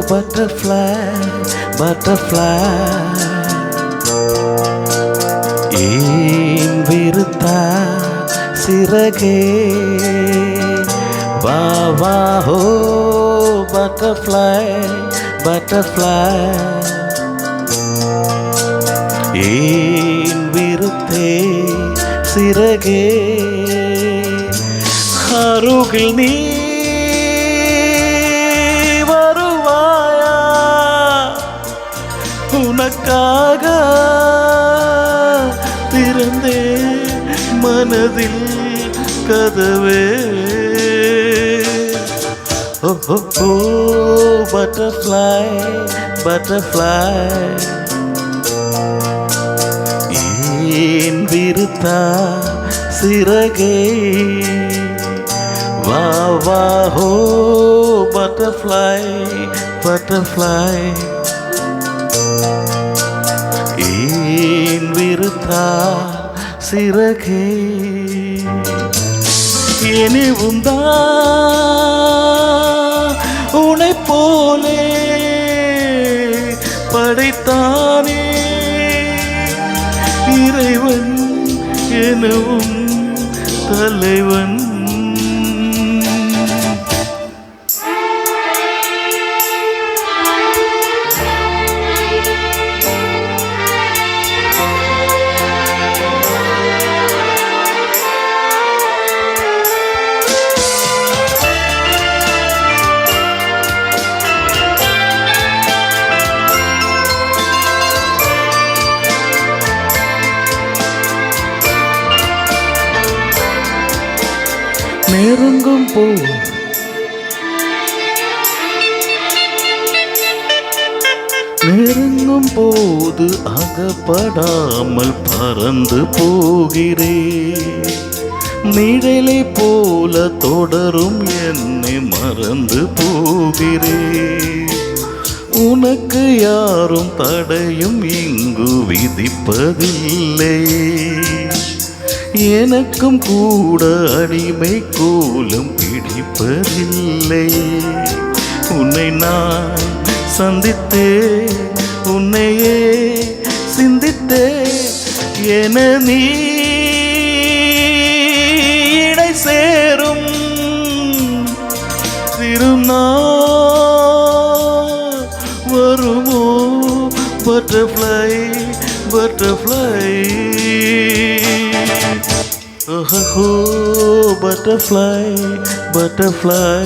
butterfly, butterfly. ஏன் விருத்தா சிறகே வா வா ஹோ butterfly, butterfly. ஏன் விருத்தே சிறகே அருகில் நீ வருவாயா உனக்காக திறந்தே மனதில் கதவே oh oh oh butterfly, butterfly. ஏன் விருத்தா சிறகே வா வா ஹோ butterfly, butterfly. ஏன் விருத்தா சிறகே எனவும் தான் உன்னை போலே படைத்தானே இறைவன் எனவும் தலைவன். நெருங்கும் போ நெருங்கும் போது அகப்படாமல் பறந்து போகிறேன். நிழலை போல தொடரும் என்னை மறந்து போகிறேன். உனக்கு யாரும் தடையும் இங்கு விதிப்பதில்லை. எனக்கும் கூட அடிமை கோலம் பிடிப்பதில்லை. உன்னை நான் சந்தித்தே உன்னையே சிந்தித்தே என நீ இடை சேரும் திருநாள் வருமோ butterfly, butterfly. Oh butterfly, butterfly.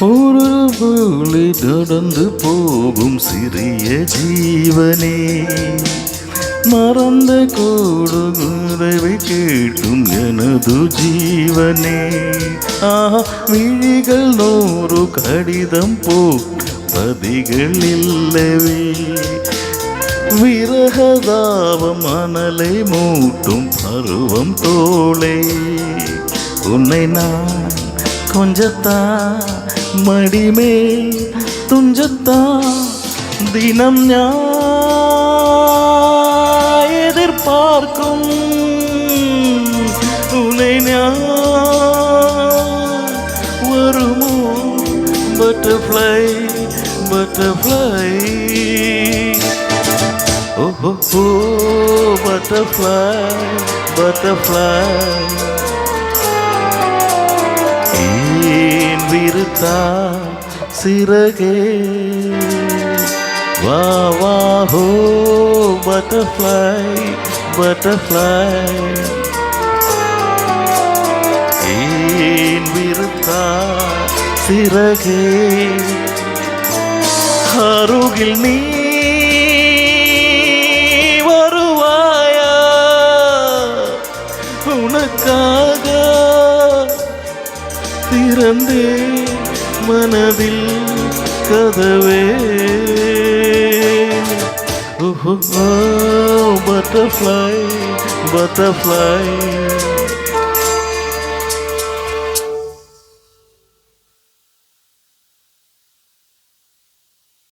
ஒரு புள்ளி நடந்து போகும் சிறிய ஜீவனே மறந்த கோடு உறவை கேட்கும் எனது ஜீவனே. விழிகள் 100 கடிதம் பதிகள் இல்லவே. விரகதாவம் மணலை மூட்டும் பருவம் தோளே. உன்னை நான் கொஞ்சத்தான் மடிமே துஞ்சத்தான் தினம் எதிர்பார்க்கும். உன்னை வருமோ butterfly, butterfly. Oh oh oh butterfly, butterfly. ஏன் விருத்தா சிறகே வா வா ஹோ butterfly, butterfly. ஏன் விருத்தா சிறகே அருகில் நீ வருவாயா உனக்காக திறந்தே மனதில் கதவே butterfly, butterfly